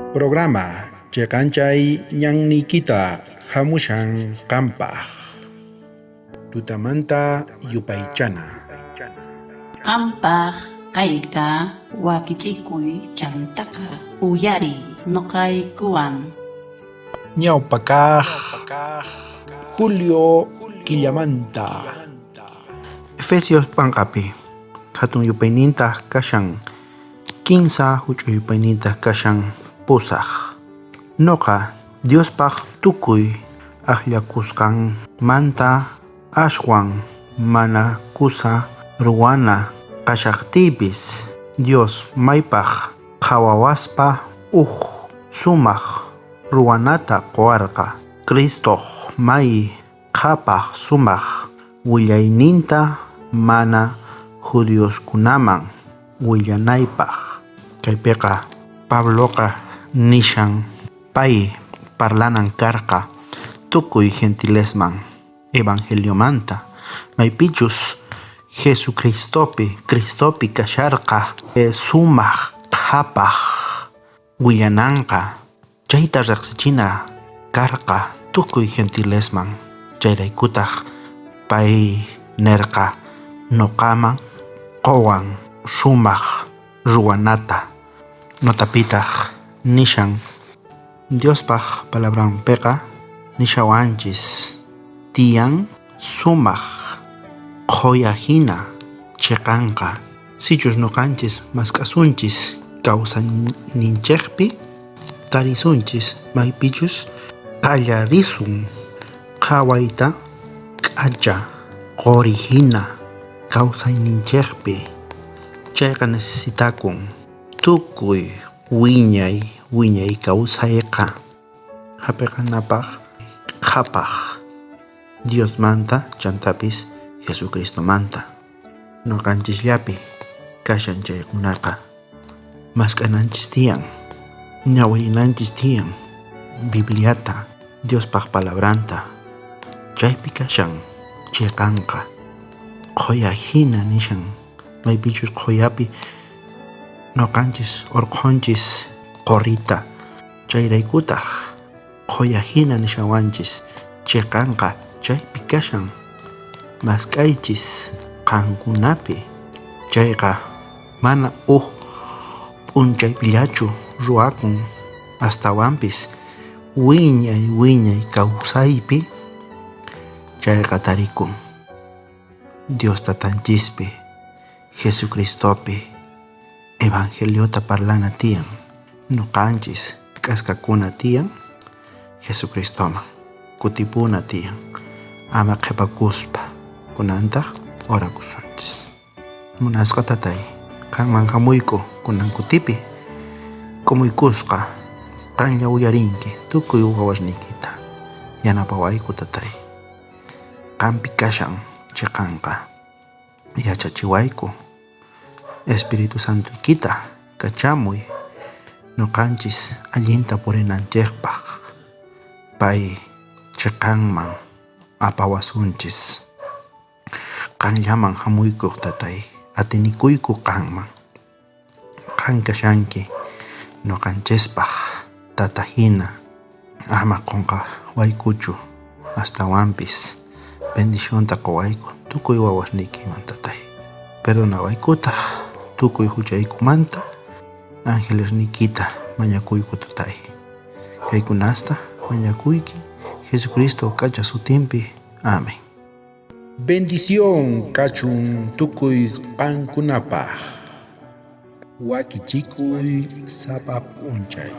Programa Chekanchay Ñannikita Hamushan Kampaj Tutamanta Yupaychana Qampaq kayka wakichikuy chantaka uyari noqaykuwan. Ñawpakaj Julio Killamanta Efesios Pankapi Hatun Yupayninta kashan Kinsa huch'uy yupayninta kashan pusaq Noqa Diospaq tukuy aqllakusqan manta ashwan mana kusa ruwana kashaqtiypis Dios maypaq qhawawaspa sumaq ruwanata quwarqa Cristoq may qhapaq sumaq willayninta mana Judioskunaman willanaypaq kaypiqa Pabloqa nishan pay parlanan karqa tukuy gentilesman evangeliomanta maypichus Cristopi kasharqa sumaq qhapaq willananqa chayta riqsichina karqa tukuy gentilesman chayraykutaq pay nirqa noqaman qowan sumaq ruwanata notapitaq nishan Diospaq palabranpiqa nishawanchis tiyan sumaq qoyahina chiqanqa sichus noqanchis mask'asunchis kawsayninchikpi tarisunchis maypichus qallarisun qhawayta k'acha qori hina kawsayninchikpi chayqa necesitakun tukuy wiñay kawsayqa hapiqanapaq qhapaq Diosmanta chantapis Jesucristomanta noqanchikllapi kashan chaykunaqa mask'ananchis tiyan ñawirinanchis tiyan Bibliata Diospaq palabranta chaypi kashan chiqanqa qoyahina nishan maypichus qoyapi noqanchis urqunchis qorita chayraykutaq qoyahina nishawanchis chiqanqa chaypi kashan mask'aychis qankunapi chayqa mana p'unchaypillachu ruwakun astawanpis wiñay kawsaypi chayqa tarikun Dios tatanchispi Jesucristopi Evangeliota parlana tiyan noqanchis k'askakuna tiyan Jesucristoman kutipuna tiyan ama qhipakuspa kunantaq orakusunchis munasqa tatay qanman hamuyku kunan kutipi kumuykusqa qanlla uyarinki tukuy wawashniykita yanapawayku tatay qanpi kashan chiqanqa yachachiwayku Espiritu Santuykita kachamuy noqanchis allinta purinanchikpaq pay chiqanman apawasunchis qanllaman hamuykuq tatay atinikuyku qanman qan kashanki noqanchispaq tatahina ama qunqawaykuchu astawanpis bendicionta quwayku tukuy wawasniykiman tatay perdonawaykutaq tukuy huchaykumanta angelesniykita mañakuyku tatay kaykunasta mañakuyki Jesucristo kacha sutinpi amén. Bendición kachun tukuy qankunapaq wakichikuy sapa p'unchay